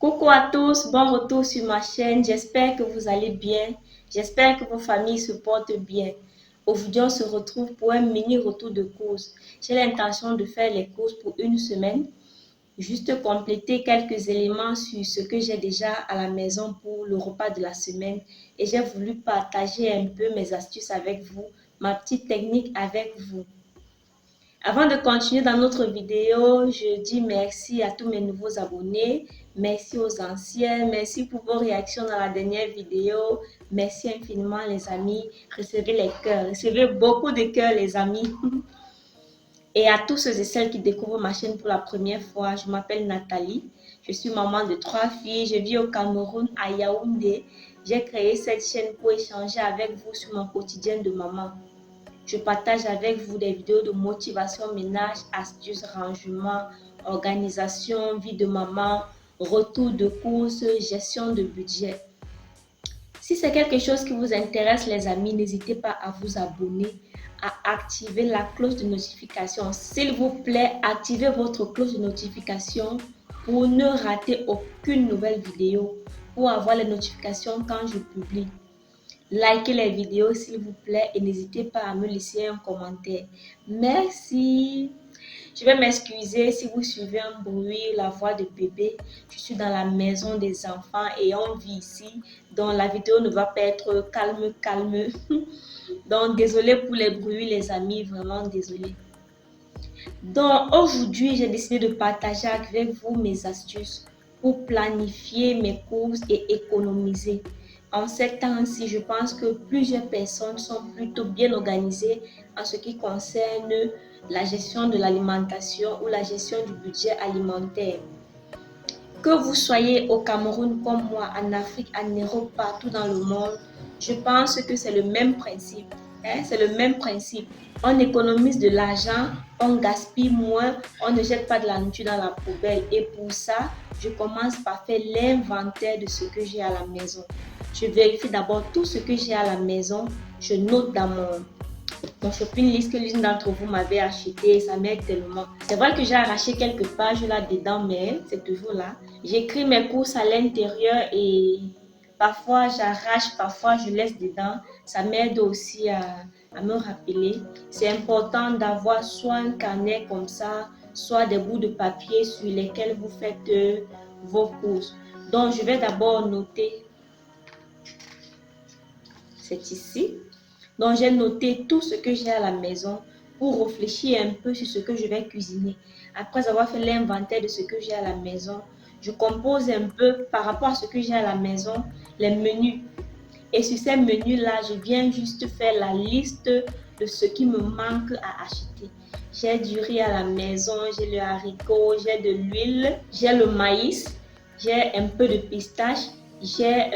Coucou à tous, bon retour sur ma chaîne. J'espère que vous allez bien. J'espère que vos familles se portent bien. Aujourd'hui, on se retrouve pour un mini retour de courses. J'ai l'intention de faire les courses pour une semaine. Juste compléter quelques éléments sur ce que j'ai déjà à la maison pour le repas de la semaine. Et j'ai voulu partager un peu mes astuces avec vous, ma petite technique avec vous. Avant de continuer dans notre vidéo, je dis merci à tous mes nouveaux abonnés, merci aux anciens, merci pour vos réactions dans la dernière vidéo, merci infiniment les amis, recevez les cœurs, recevez beaucoup de cœurs les amis. Et à tous ceux et celles qui découvrent ma chaîne pour la première fois, je m'appelle Nathalie, je suis maman de 3 filles, je vis au Cameroun à Yaoundé. J'ai créé cette chaîne pour échanger avec vous sur mon quotidien de maman. Je partage avec vous des vidéos de motivation, ménage, astuces, rangement, organisation, vie de maman, retour de course, gestion de budget. Si c'est quelque chose qui vous intéresse les amis, n'hésitez pas à vous abonner, à activer la cloche de notification. S'il vous plaît, activez votre cloche de notification pour ne rater aucune nouvelle vidéo, pour avoir les notifications quand je publie. Likez les vidéos s'il vous plaît et n'hésitez pas à me laisser un commentaire. Merci. Je vais m'excuser si vous suivez un bruit, la voix de bébé. Je suis dans la maison des enfants et on vit ici. Donc la vidéo ne va pas être calme. Donc désolé pour les bruits les amis, vraiment désolé. Donc aujourd'hui, j'ai décidé de partager avec vous mes astuces pour planifier mes courses et économiser. En ces temps-ci, je pense que plusieurs personnes sont plutôt bien organisées en ce qui concerne la gestion de l'alimentation ou la gestion du budget alimentaire. Que vous soyez au Cameroun comme moi, en Afrique, en Europe, partout dans le monde, je pense que c'est le même principe. C'est le même principe. On économise de l'argent, on gaspille moins, on ne jette pas de la nourriture dans la poubelle. Et pour ça, je commence par faire l'inventaire de ce que j'ai à la maison. Je vérifie d'abord tout ce que j'ai à la maison. Je note dans mon shopping list que l'une d'entre vous m'avait acheté. Ça m'aide tellement. C'est vrai que j'ai arraché quelques pages là-dedans, mais c'est toujours là. J'écris mes courses à l'intérieur et parfois j'arrache, parfois je laisse dedans. Ça m'aide aussi à me rappeler. C'est important d'avoir soit un carnet comme ça, soit des bouts de papier sur lesquels vous faites vos courses. Donc je vais d'abord noter. C'est ici. Donc j'ai noté tout ce que j'ai à la maison pour réfléchir un peu sur ce que je vais cuisiner. Après avoir fait l'inventaire de ce que j'ai à la maison, je compose un peu par rapport à ce que j'ai à la maison, les menus. Et sur ces menus-là, je viens juste faire la liste de ce qui me manque à acheter. J'ai du riz à la maison, j'ai le haricot, j'ai de l'huile, j'ai le maïs, j'ai un peu de pistache, j'ai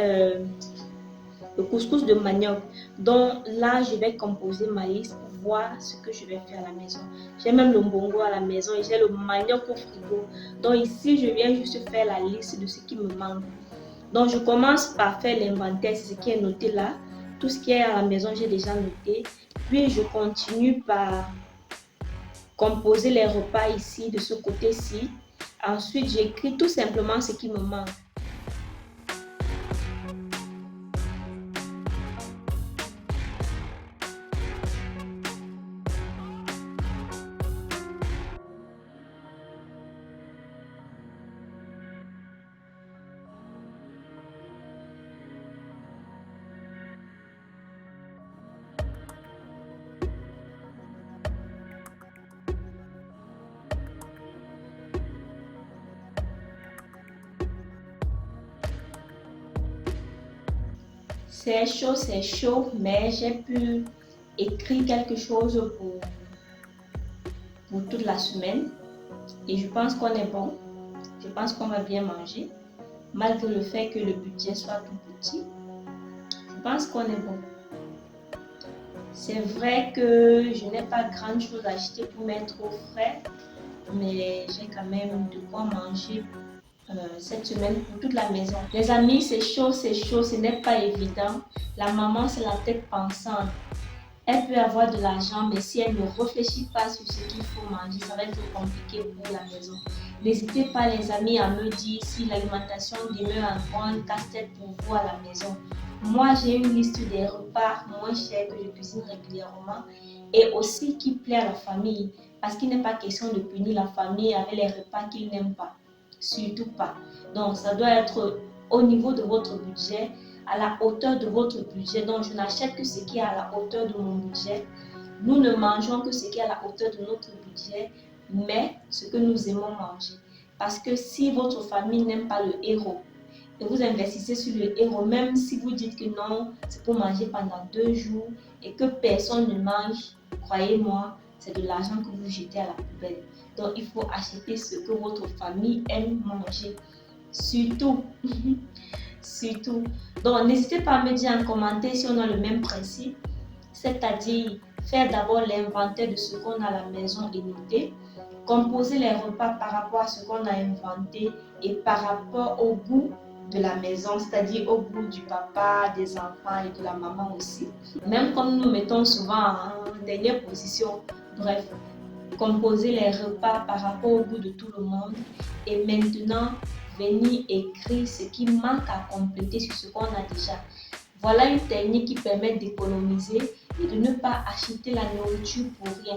le couscous de manioc. Donc là, je vais composer ma liste pour voir ce que je vais faire à la maison. J'ai même le mbongo à la maison et j'ai le manioc au frigo. Donc ici, je viens juste faire la liste de ce qui me manque. Donc je commence par faire l'inventaire, c'est ce qui est noté là. Tout ce qui est à la maison, j'ai déjà noté. Puis je continue par composer les repas ici, de ce côté-ci. Ensuite, j'écris tout simplement ce qui me manque. C'est chaud, mais j'ai pu écrire quelque chose pour toute la semaine. Et je pense qu'on est bon. Je pense qu'on va bien manger. Malgré le fait que le budget soit tout petit, je pense qu'on est bon. C'est vrai que je n'ai pas grand chose à acheter pour mettre au frais, mais j'ai quand même de quoi manger cette semaine pour toute la maison. Les amis, c'est chaud, ce n'est pas évident. La maman, c'est la tête pensante. Elle peut avoir de l'argent, mais si elle ne réfléchit pas sur ce qu'il faut manger, ça va être compliqué pour la maison. N'hésitez pas les amis à me dire si l'alimentation demeure encore un casse-tête pour vous à la maison. Moi, j'ai une liste des repas moins chers que je cuisine régulièrement et aussi qui plaît à la famille. Parce qu'il n'est pas question de punir la famille avec les repas qu'ils n'aiment pas. Surtout pas. Donc, ça doit être au niveau de votre budget, à la hauteur de votre budget. Donc, je n'achète que ce qui est à la hauteur de mon budget. Nous ne mangeons que ce qui est à la hauteur de notre budget, mais ce que nous aimons manger. Parce que si votre famille n'aime pas le héros, et vous investissez sur le héros, même si vous dites que non, c'est pour manger pendant 2 jours et que personne ne mange, croyez-moi, c'est de l'argent que vous jetez à la poubelle. Donc, il faut acheter ce que votre famille aime manger. Surtout, surtout. Donc, n'hésitez pas à me dire en commentaire si on a le même principe, c'est-à-dire faire d'abord l'inventaire de ce qu'on a à la maison et noter, composer les repas par rapport à ce qu'on a inventé et par rapport au goût de la maison, c'est-à-dire au goût du papa, des enfants et de la maman aussi. Même comme nous mettons souvent en dernière position, bref, composer les repas par rapport au goût de tout le monde et maintenant venir écrire ce qui manque à compléter sur ce qu'on a déjà. Voilà une technique qui permet d'économiser et de ne pas acheter la nourriture pour rien.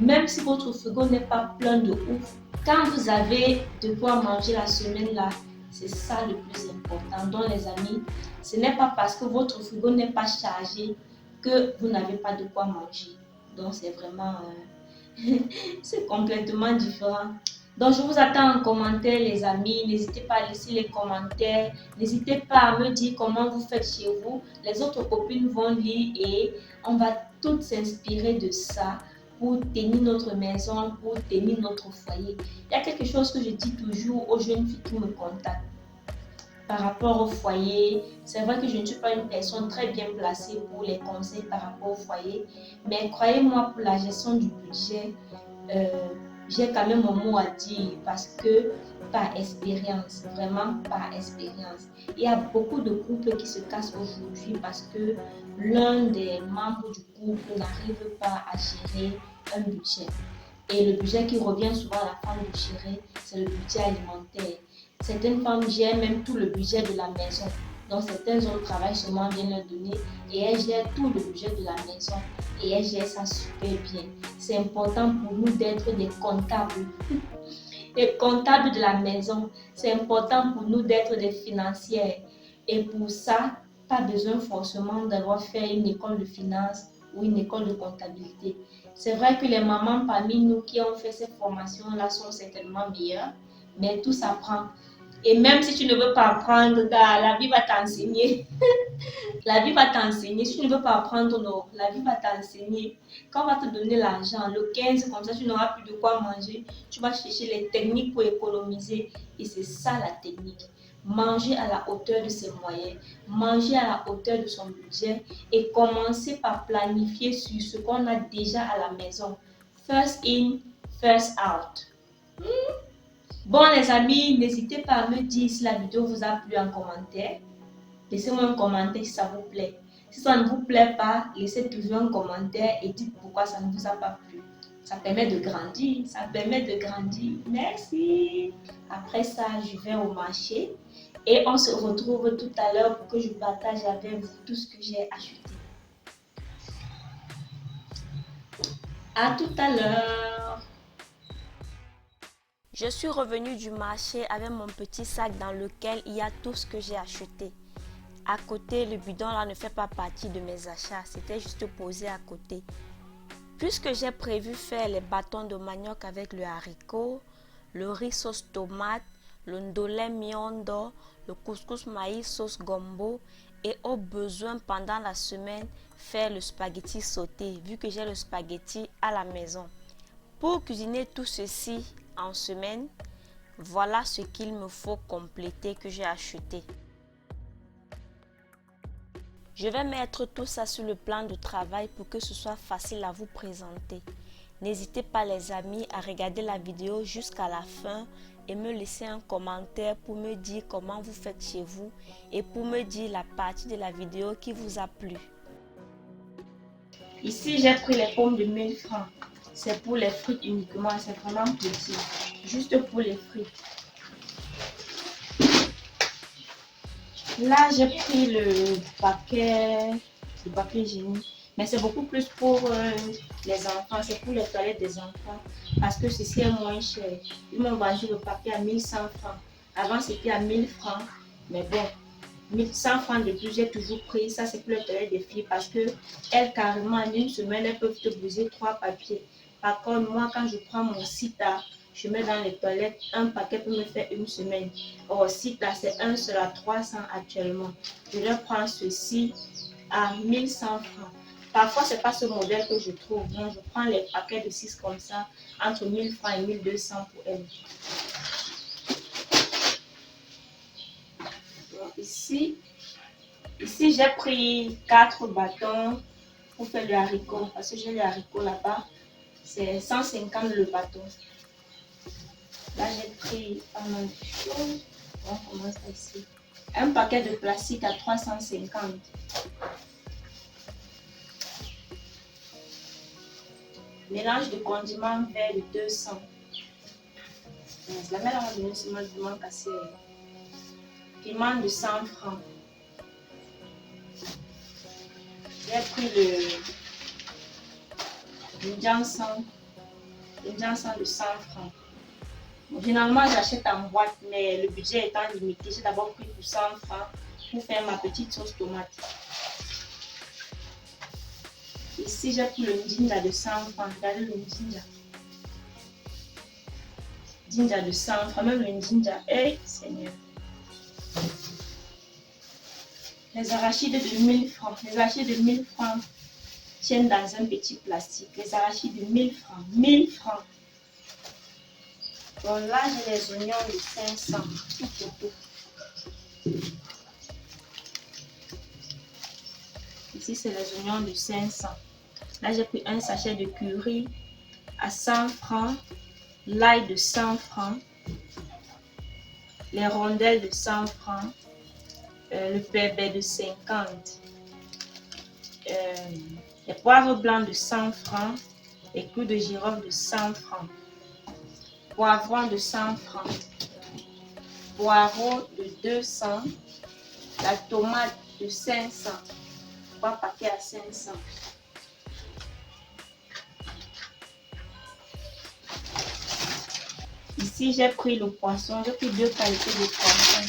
Même si votre frigo n'est pas plein de ouf, quand vous avez de quoi manger la semaine là, c'est ça le plus important. Donc les amis, ce n'est pas parce que votre frigo n'est pas chargé que vous n'avez pas de quoi manger. Donc c'est vraiment... c'est complètement différent. Donc, je vous attends en commentaire, les amis. N'hésitez pas à laisser les commentaires. N'hésitez pas à me dire comment vous faites chez vous. Les autres copines vont lire et on va toutes s'inspirer de ça pour tenir notre maison, pour tenir notre foyer. Il y a quelque chose que je dis toujours aux jeunes filles qui me contactent par rapport au foyer. C'est vrai que je ne suis pas une personne très bien placée pour les conseils par rapport au foyer, mais croyez-moi, pour la gestion du budget, j'ai quand même mon mot à dire parce que par expérience, vraiment par expérience. Il y a beaucoup de couples qui se cassent aujourd'hui parce que l'un des membres du couple n'arrive pas à gérer un budget. Et le budget qui revient souvent à la femme de gérer, c'est le budget alimentaire. Certaines femmes gèrent même tout le budget de la maison. Donc certains autres travaillent seulement bien leur donner et elles gèrent tout le budget de la maison et elles gèrent ça super bien. C'est important pour nous d'être des comptables. Des comptables de la maison. C'est important pour nous d'être des financières. Et pour ça, pas besoin forcément d'avoir fait une école de finance ou une école de comptabilité. C'est vrai que les mamans parmi nous qui ont fait ces formations-là sont certainement meilleures, mais tout s'apprend. Et même si tu ne veux pas apprendre, la vie va t'enseigner. La vie va t'enseigner. Si tu ne veux pas apprendre, non, la vie va t'enseigner. Quand on va te donner l'argent, le 15, comme ça, tu n'auras plus de quoi manger. Tu vas chercher les techniques pour économiser. Et c'est ça la technique. Manger à la hauteur de ses moyens, manger à la hauteur de son budget et commencer par planifier sur ce qu'on a déjà à la maison. First in, first out. Bon les amis, n'hésitez pas à me dire si la vidéo vous a plu en commentaire. Laissez-moi un commentaire si ça vous plaît. Si ça ne vous plaît pas, laissez toujours un commentaire et dites pourquoi ça ne vous a pas plu. Ça permet de grandir, ça permet de grandir. Merci. Après ça, je vais au marché et on se retrouve tout à l'heure pour que je partage avec vous tout ce que j'ai acheté. À tout à l'heure. Je suis revenue du marché avec mon petit sac dans lequel il y a tout ce que j'ai acheté. À côté, le bidon là ne fait pas partie de mes achats, c'était juste posé à côté. Puisque j'ai prévu faire les bâtons de manioc avec le haricot, le riz sauce tomate, le ndolé miondo, le couscous maïs sauce gombo et au besoin pendant la semaine faire le spaghetti sauté vu que j'ai le spaghetti à la maison. Pour cuisiner tout ceci en semaine, voilà ce qu'il me faut compléter que j'ai acheté. Je vais mettre tout ça sur le plan de travail pour que ce soit facile à vous présenter. N'hésitez pas les amis à regarder la vidéo jusqu'à la fin et me laisser un commentaire pour me dire comment vous faites chez vous et pour me dire la partie de la vidéo qui vous a plu. Ici, j'ai pris les pommes de 1000 francs. C'est pour les frites uniquement, c'est vraiment petit. Juste pour les frites. Là, j'ai pris le paquet hygiénique. Mais c'est beaucoup plus pour les enfants. C'est pour les toilettes des enfants. Parce que ceci est moins cher. Ils m'ont vendu le paquet à 1100 francs. Avant, c'était à 1000 francs. Mais bon, 1100 francs de plus, j'ai toujours pris. Ça, c'est pour les toilettes des filles. Parce que elles, carrément, en une semaine, elles peuvent te briser 3 papiers. Par contre, moi, quand je prends mon Sita, je mets dans les toilettes, un paquet peut me faire une semaine. Or, Sita, c'est un seul à 300 actuellement. Je vais prendre ceci à 1100 francs. Parfois, ce n'est pas ce modèle que je trouve. Donc, je prends les paquets de 6 comme ça, entre 1000 francs et 1200 pour elles. Donc, ici j'ai pris 4 bâtons pour faire le haricot. Parce que j'ai le haricot là-bas. C'est 150 le bâton. Là, j'ai pris pas mal de choses. On commence ici. Un paquet de plastique à 350. Mélange de condiments verts de 200. La mère m'a donné seulement du piment cassé. Piment de 100 francs. J'ai pris le jansan de 100 francs. Bon, généralement, j'achète en boîte, mais le budget étant limité, j'ai d'abord pris pour 100 francs pour faire ma petite sauce tomate. Ici, j'ai pris le ginger de 100 francs. Regardez le ginger. Ginger de 100 francs, même le ginger. Hey, Seigneur. Les arachides de 1000 francs. Les arachides de 1000 francs tiennent dans un petit plastique. Les arachides de 1000 francs. 1000 francs. Bon, là, j'ai les oignons de 500. Ici, c'est les oignons de 500. Là, j'ai pris un sachet de curry à 100 francs. L'ail de 100 francs. Les rondelles de 100 francs. Le pépé de 50. Les poivres blancs de 100 francs. Les clous de girofle de 100 francs. Poivron de 100 francs. Poireau de 200. La tomate de 500. 3 paquets à 500. Ici, j'ai pris le poisson. J'ai pris 2 qualités de poisson.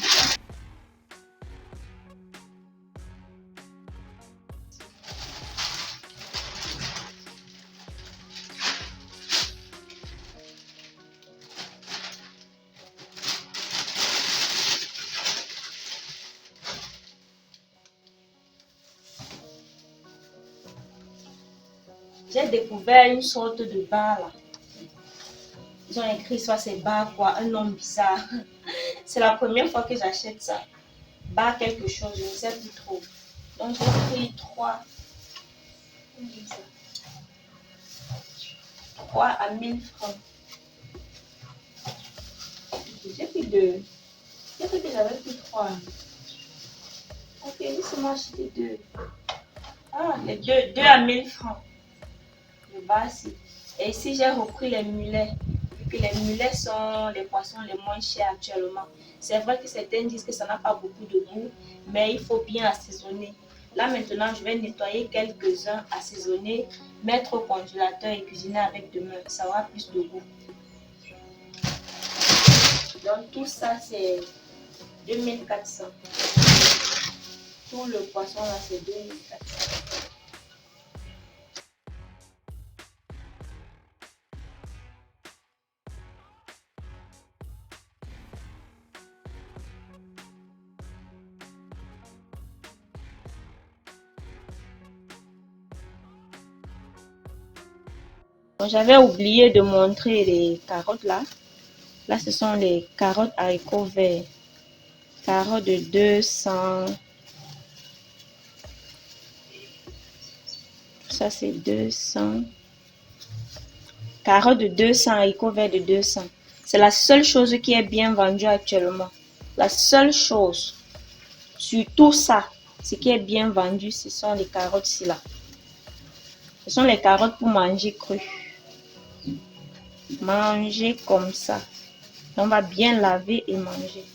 J'ai découvert une sorte de bar là. Ils ont écrit soit c'est bar quoi, un nom bizarre. C'est la première fois que j'achète ça. Bar quelque chose, je ne sais plus trop. Donc j'ai pris 3 à 1000 francs. J'ai pris 2. J'ai cru que j'avais pris 3. Ok, laissez-moi acheter 2. Ah, les 2 à 1000 francs. Le bas ici. Et ici, j'ai repris les mulets. Vu que les mulets sont les poissons les moins chers actuellement. C'est vrai que certains disent que ça n'a pas beaucoup de goût, mais il faut bien assaisonner. Là, maintenant, je vais nettoyer quelques-uns, assaisonner, mettre au congélateur et cuisiner avec demain. Ça aura plus de goût. Donc, tout ça, c'est 2400. Tout le poisson, là, c'est 2400. J'avais oublié de montrer les carottes là. Là, ce sont les carottes haricots verts. Carottes de 200. Ça, c'est 200. Carottes de 200, haricots verts de 200. C'est la seule chose qui est bien vendue actuellement. La seule chose. Sur tout ça, ce qui est bien vendu, ce sont les carottes-ci là. Ce sont les carottes pour manger crues. manger comme ça. On va bien laver et manger.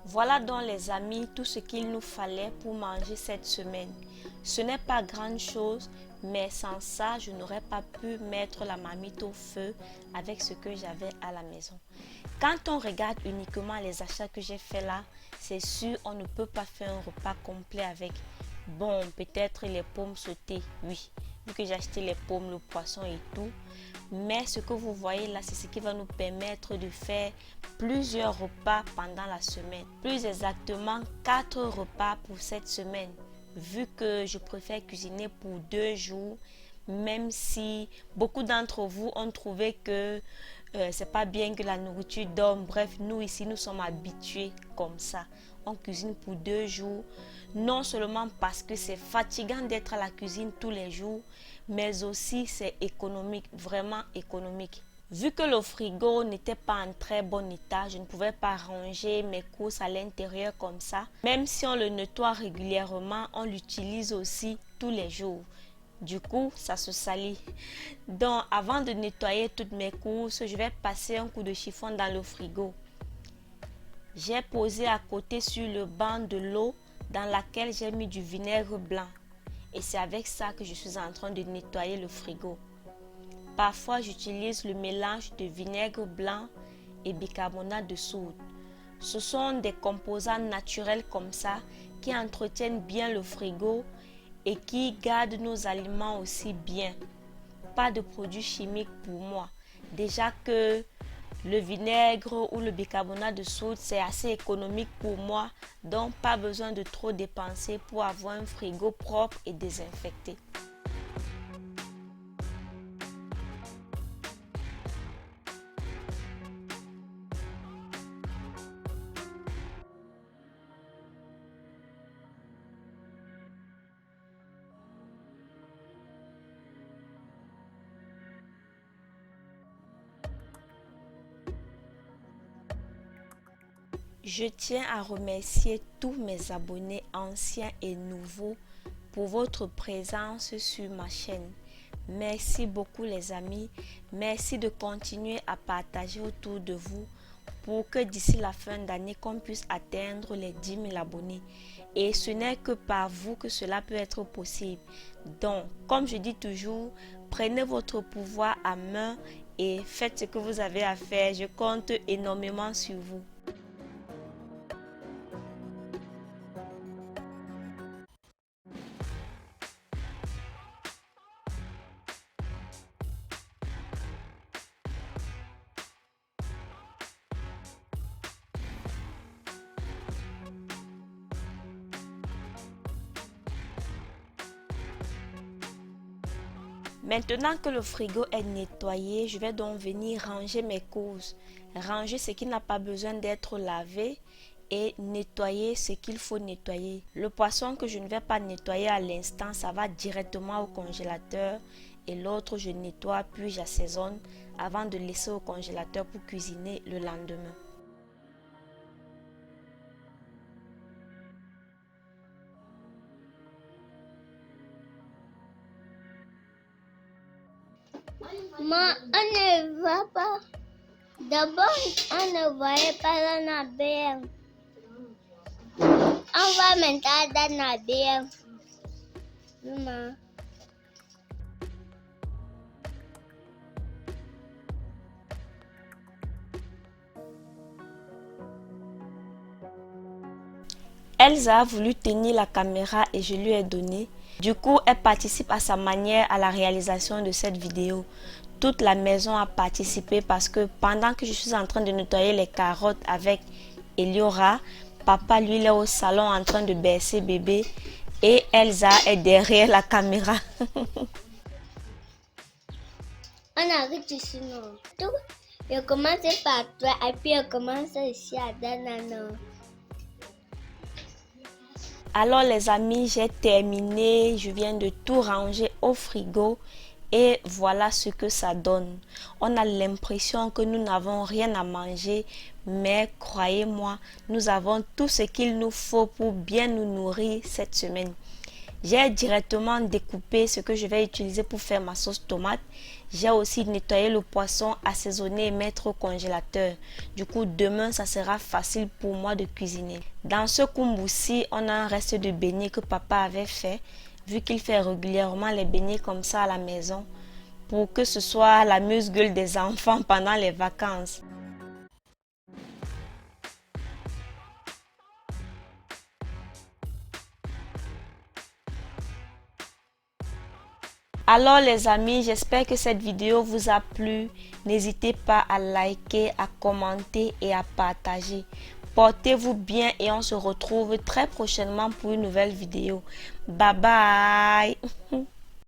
Voilà donc les amis tout ce qu'il nous fallait pour manger cette semaine. Ce n'est pas grand chose, mais sans ça, je n'aurais pas pu mettre la marmite au feu avec ce que j'avais à la maison. Quand on regarde uniquement les achats que j'ai fait là, c'est sûr on ne peut pas faire un repas complet avec. Bon, peut-être les pommes sautées, oui, vu que j'ai acheté les pommes, le poisson et tout. Mais ce que vous voyez là, c'est ce qui va nous permettre de faire plusieurs repas pendant la semaine. Plus exactement, 4 repas pour cette semaine. Vu que je préfère cuisiner pour 2 jours, même si beaucoup d'entre vous ont trouvé que c'est pas bien que la nourriture dorme. Bref, nous ici, nous sommes habitués comme ça. On cuisine pour 2 jours. Non seulement parce que c'est fatigant d'être à la cuisine tous les jours, mais aussi c'est économique, vraiment économique. Vu que le frigo n'était pas en très bon état, je ne pouvais pas ranger mes courses à l'intérieur comme ça. Même si on le nettoie régulièrement, on l'utilise aussi tous les jours. Du coup, ça se salit. Donc, avant de nettoyer toutes mes courses, je vais passer un coup de chiffon dans le frigo. J'ai posé à côté sur le banc de l'eau dans laquelle j'ai mis du vinaigre blanc. Et c'est avec ça que je suis en train de nettoyer le frigo. Parfois, j'utilise le mélange de vinaigre blanc et bicarbonate de soude. Ce sont des composants naturels comme ça qui entretiennent bien le frigo et qui gardent nos aliments aussi bien. Pas de produits chimiques pour moi. Déjà que le vinaigre ou le bicarbonate de soude, c'est assez économique pour moi, donc pas besoin de trop dépenser pour avoir un frigo propre et désinfecté. Je tiens à remercier tous mes abonnés anciens et nouveaux pour votre présence sur ma chaîne. Merci beaucoup les amis. Merci de continuer à partager autour de vous pour que d'ici la fin d'année, qu'on puisse atteindre les 10 000 abonnés. Et ce n'est que par vous que cela peut être possible. Donc, comme je dis toujours, prenez votre pouvoir à main et faites ce que vous avez à faire. Je compte énormément sur vous. Maintenant que le frigo est nettoyé, je vais donc venir ranger mes courses. Ranger ce qui n'a pas besoin d'être lavé et nettoyer ce qu'il faut nettoyer. Le poisson que je ne vais pas nettoyer à l'instant, ça va directement au congélateur. Et l'autre, je nettoie puis j'assaisonne avant de laisser au congélateur pour cuisiner le lendemain. Mais on ne va pas. D'abord, on ne voyait pas la bière. On va maintenant dans la bière. Maman. Elsa a voulu tenir la caméra et je lui ai donné. Du coup, elle participe à sa manière à la réalisation de cette vidéo. Toute la maison a participé parce que pendant que je suis en train de nettoyer les carottes avec Eliora, papa lui il est au salon en train de bercer bébé et Elsa est derrière la caméra. On arrive ici, non? Tout. Je commence par toi et puis je commence ici à Danano. Alors les amis, j'ai terminé, je viens de tout ranger au frigo et voilà ce que ça donne. On a l'impression que nous n'avons rien à manger, mais croyez-moi, nous avons tout ce qu'il nous faut pour bien nous nourrir cette semaine. J'ai directement découpé ce que je vais utiliser pour faire ma sauce tomate J'ai aussi nettoyé le poisson, assaisonné et mettre au congélateur. Du coup, demain, ça sera facile pour moi de cuisiner. Dans ce kumbusi, on a un reste de beignets que papa avait fait, vu qu'il fait régulièrement les beignets comme ça à la maison, pour que ce soit l'amuse-gueule des enfants pendant les vacances. Alors les amis, j'espère que cette vidéo vous a plu. N'hésitez pas à liker, à commenter et à partager. Portez-vous bien et on se retrouve très prochainement pour une nouvelle vidéo. Bye bye.